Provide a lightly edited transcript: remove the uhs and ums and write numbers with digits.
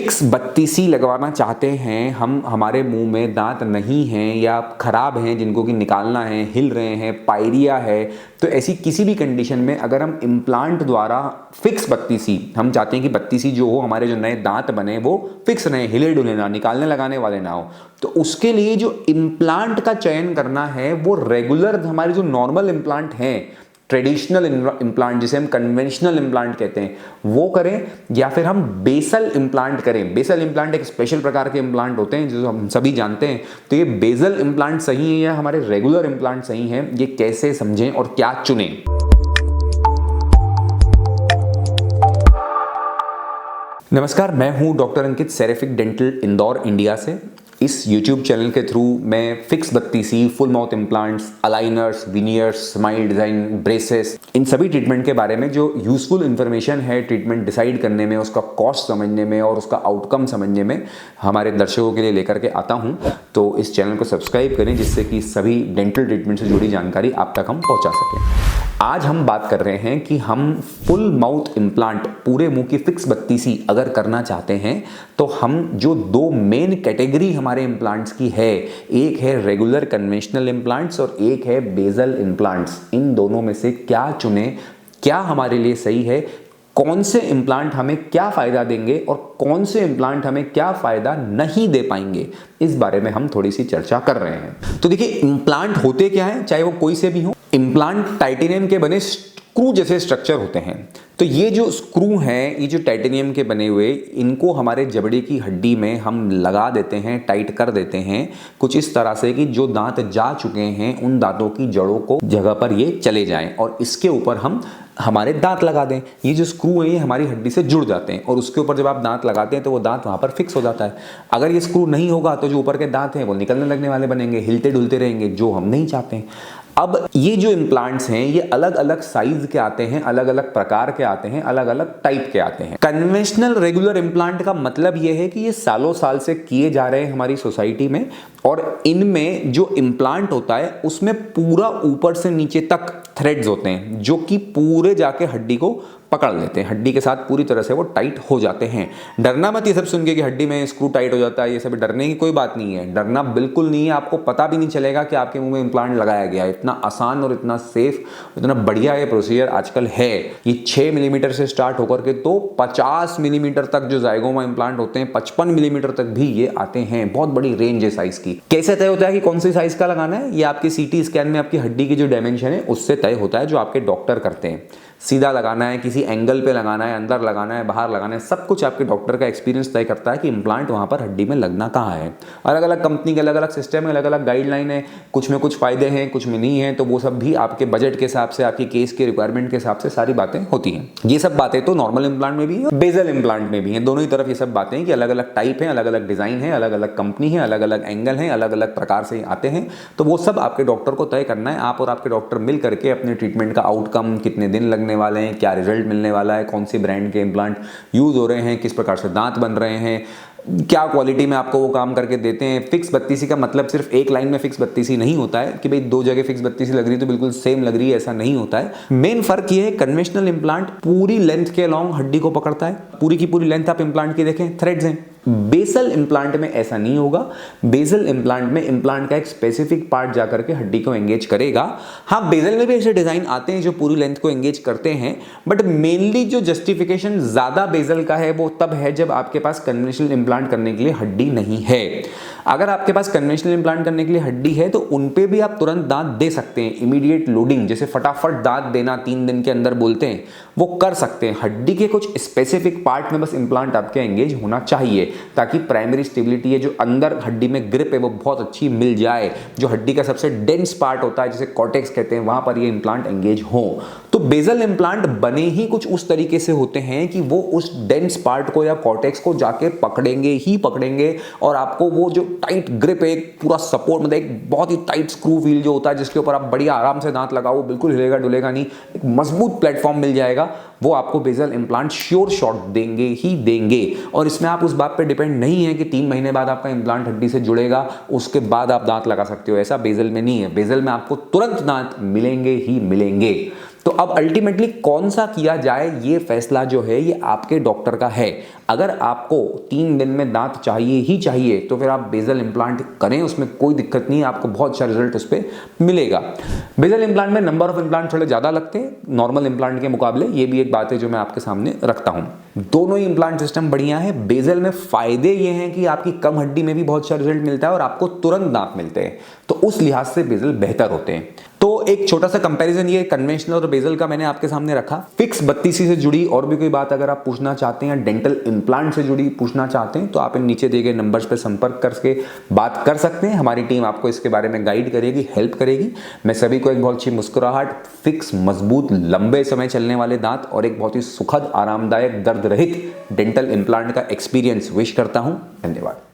Fix Battisi लगवाना चाहते हैं हम, हमारे मुंह में दांत नहीं हैं या खराब हैं जिनको कि निकालना है, हिल रहे हैं, पायरिया है, तो ऐसी किसी भी कंडीशन में अगर हम इम्प्लांट द्वारा फिक्स बत्तीसी, हम चाहते हैं कि बत्तीसी जो हो, हमारे जो नए दांत बने वो फिक्स रहे, हिले डुले ना, निकालने लगाने वाले ना हो, तो उसके लिए जो इम्प्लांट का चयन करना है वो रेगुलर हमारे जो नॉर्मल इम्प्लांट हैं, ट्रेडिशनल इम्प्लांट जिसे हम कन्वेंशनल इम्प्लांट कहते हैं वो करें, या फिर हम बेसल इम्प्लांट करें। बेसल इम्प्लांट एक स्पेशल प्रकार के इम्प्लांट होते हैं जो हम सभी जानते हैं। तो ये बेसल इम्प्लांट सही है या हमारे रेगुलर इम्प्लांट सही है, ये कैसे समझें और क्या चुनें। नमस्कार, मैं हूं doctor Ankit, seraphic dental Indore India से। इस YouTube चैनल के थ्रू मैं फिक्स बत्तीसी, full mouth implants, aligners, veneers, smile design, braces, इन सभी ट्रीटमेंट के बारे में जो यूजफुल इन्फॉर्मेशन है ट्रीटमेंट डिसाइड करने में, उसका कॉस्ट समझने में और उसका आउटकम समझने में हमारे दर्शकों के लिए लेकर के आता हूं। तो इस चैनल को सब्सक्राइब करें जिससे कि सभी डेंटल ट्रीटमेंट से जुड़ी जानकारी आप तक हम पहुँचा सकें। आज हम बात कर रहे हैं कि हम फुल माउथ इम्प्लांट, पूरे मुंह की फिक्स बत्तीसी अगर करना चाहते हैं तो हम जो दो मेन कैटेगरी हमारे इम्प्लांट्स की है, एक है रेगुलर कन्वेंशनल इम्प्लांट्स और एक है बेसल इम्प्लांट्स, इन दोनों में से क्या चुनें, क्या हमारे लिए सही है, कौन से इम्प्लांट हमें क्या फ़ायदा देंगे और कौन से इम्प्लांट हमें क्या फ़ायदा नहीं दे पाएंगे, इस बारे में हम थोड़ी सी चर्चा कर रहे हैं। तो देखिए, इम्प्लांट होते क्या है, चाहे वो कोई से भी हो। इम्प्लांट टाइटेनियम के बने स्क्रू जैसे स्ट्रक्चर होते हैं। तो ये जो स्क्रू हैं, ये जो टाइटेनियम के बने हुए, इनको हमारे जबड़े की हड्डी में हम लगा देते हैं, टाइट कर देते हैं कुछ इस तरह से कि जो दांत जा चुके हैं उन दांतों की जड़ों को जगह पर ये चले जाएं और इसके ऊपर हम हमारे दांत लगा दें। ये जो स्क्रू है ये हमारी हड्डी से जुड़ जाते हैं और उसके ऊपर जब आप दांत लगाते हैं तो वो दांत वहाँ पर फिक्स हो जाता है। अगर ये स्क्रू नहीं होगा तो जो ऊपर के दांत हैं वो निकलने लगने वाले बनेंगे, हिलते डुलते रहेंगे, जो हम नहीं चाहते हैं। अब ये जो इम्प्लांट्स हैं ये अलग अलग साइज के आते हैं, अलग अलग प्रकार के आते हैं, अलग अलग टाइप के आते हैं। कन्वेंशनल रेगुलर इम्प्लांट का मतलब ये है कि ये सालों साल से किए जा रहे हैं हमारी सोसाइटी में और इनमें जो इम्प्लांट होता है उसमें पूरा ऊपर से नीचे तक थ्रेड्स होते हैं जो कि पूरे जाके हड्डी को पकड़ लेते हैं, हड्डी के साथ पूरी तरह से वो टाइट हो जाते हैं। डरना मत ये सब सुन के कि हड्डी में स्क्रू टाइट हो जाता है, ये सब डरने की कोई बात नहीं है, डरना बिल्कुल नहीं है। आपको पता भी नहीं चलेगा कि आपके मुंह में इम्प्लांट लगाया गया है। इतना आसान और इतना सेफ, इतना बढ़िया ये प्रोसीजर आजकल है। ये 6 मिलीमीटर से स्टार्ट होकर के तो 50 मिलीमीटर तक जो जाइगोमा इम्प्लांट होते हैं, 55 मिलीमीटर तक भी ये आते हैं। बहुत बड़ी रेंज है साइज की। कैसे तय होता है कि कौन सी साइज का लगाना है? ये आपकी सीटी स्कैन में आपकी हड्डी की जो डायमेंशन है उससे तय होता है, जो आपके डॉक्टर करते हैं। सीधा लगाना है, किसी एंगल पे लगाना है, अंदर लगाना है, बाहर लगाना है, सब कुछ आपके डॉक्टर का एक्सपीरियंस तय करता है कि इम्प्लांट वहाँ पर हड्डी में लगना कहाँ है। अलग अलग कंपनी के अलग अलग सिस्टम है, अलग अलग गाइडलाइन है, कुछ में कुछ फायदे हैं, कुछ में नहीं है। तो वो सब भी आपके बजट के हिसाब से, आपकी केस के रिक्वायरमेंट के हिसाब से सारी बातें होती हैं। ये सब बातें तो नॉर्मल इम्प्लांट में भी है, बेसल इम्प्लांट में भी है, दोनों ही तरफ ये सब बातें हैं कि अलग अलग टाइप है, अलग अलग डिजाइन है, अलग अलग कंपनी है, अलग अलग एंगल है, अलग अलग प्रकार से आते हैं। तो वो सब आपके डॉक्टर को तय करना है। आप और आपके डॉक्टर मिल करके अपने ट्रीटमेंट का आउटकम, कितने दिन लगने वाले हैं, क्या रिजल्ट मिलने वाला है, कौन सी ब्रांड के इम्प्लांट यूज हो रहे हैं, किस प्रकार से दांत बन रहे हैं, क्या क्वालिटी में आपको वो काम करके देते हैं। फिक्स बत्तीसी का मतलब सिर्फ एक लाइन में फिक्स बत्तीसी नहीं होता है कि भाई दो जगह फिक्स बत्तीसी लग रही है तो बिल्कुल सेम लग रही है, ऐसा नहीं होता है। मेन फर्क ये है, कन्वेंशनल इम्प्लांट पूरी लेंथ के अलोंग हड्डी को पकड़ता है, पूरी की पूरी लेंथ आप इम्प्लांट की देखें, थ्रेड्स हैं। बेसल इम्प्लांट में ऐसा नहीं होगा। बेसल इम्प्लांट में इम्प्लांट का एक स्पेसिफिक पार्ट जाकर के हड्डी को एंगेज करेगा। हाँ, बेसल में भी ऐसे डिजाइन आते हैं जो पूरी लेंथ को एंगेज करते हैं, बट मेनली जो जस्टिफिकेशन ज्यादा बेसल का है वो तब है जब आपके पास कन्वेंशनल इम्प्लांट करने के लिए हड्डी नहीं है। अगर आपके पास कन्वेंशनल इम्प्लांट करने के लिए हड्डी है तो उनपे भी आप तुरंत दांत दे सकते हैं। इमीडिएट लोडिंग, जैसे फटाफट दांत देना 3 दिन के अंदर बोलते हैं, वो कर सकते हैं। हड्डी के कुछ स्पेसिफिक पार्ट में बस इम्प्लांट आपके एंगेज होना चाहिए ताकि प्राइमरी स्टेबिलिटी है, जो अंदर हड्डी में ग्रिप है, वो बहुत अच्छी मिल जाए। जो हड्डी का सबसे डेंस पार्ट होता है जिसे कॉर्टेक्स कहते हैं, वहां पर ये इम्प्लांट एंगेज हो। तो बेसल इम्प्लांट बने ही कुछ उस तरीके से होते हैं कि वो उस डेंस पार्ट को या कॉर्टेक्स को जाके पकड़ेंगे ही पकड़ेंगे और आपको वो जो टाइट ग्रिप है, एक पूरा सपोर्ट, मतलब एक बहुत ही टाइट स्क्रू व्हील जो होता है जिसके ऊपर आप बढ़िया आराम से दांत लगाओ, बिल्कुल हिलेगा डुलेगा नहीं, एक मजबूत प्लेटफॉर्म मिल जाएगा, वो आपको बेसल इम्प्लांट श्योर शॉट देंगे ही देंगे। और इसमें आप उस बात पे डिपेंड नहीं है कि 3 महीने बाद आपका इम्प्लांट हड्डी से जुड़ेगा, उसके बाद आप दांत लगा सकते हो, ऐसा बेसल में नहीं है। बेसल में आपको तुरंत दांत मिलेंगे ही मिलेंगे। तो अब अल्टीमेटली कौन सा किया जाए, ये फैसला जो है ये आपके डॉक्टर का है। अगर आपको 3 दिन में दांत चाहिए ही चाहिए तो फिर आप बेजल इंप्लांट करें, उसमें कोई दिक्कत नहीं है, आपको बहुत अच्छा रिजल्ट उस पर मिलेगा। बेजल इंप्लांट में नंबर ऑफ इंप्लांट थोड़े ज़्यादा लगते हैं नॉर्मल इंप्लांट के मुकाबले, ये भी एक बात है जो मैं आपके सामने रखता हूँ। दोनों ही इंप्लांट सिस्टम बढ़िया है। बेजल में फायदे ये हैं कि आपकी कम हड्डी में भी बहुत अच्छा रिजल्ट मिलता है और आपको तुरंत दांत मिलते हैं, तो उस लिहाज से बेजल बेहतर होते हैं। तो एक छोटा सा कंपैरिजन ये कन्वेंशनल और बेजल का मैंने आपके सामने रखा। फिक्स 32C से जुड़ी और भी कोई बात अगर आप पूछना चाहते हैं, डेंटल इंप्लांट से जुड़ी पूछना चाहते हैं, तो आप इन नीचे दिए गए नंबर्स पर संपर्क करके बात कर सकते हैं। हमारी टीम आपको इसके बारे में गाइड करेगी, हेल्प करेगी। मैं सभी को एक बहुत अच्छी मुस्कुराहट, फिक्स, मजबूत, लंबे समय चलने वाले दांत और एक बहुत ही सुखद, आरामदायक, दर्द रहित डेंटल इंप्लांट का एक्सपीरियंस विश करता हूं। धन्यवाद।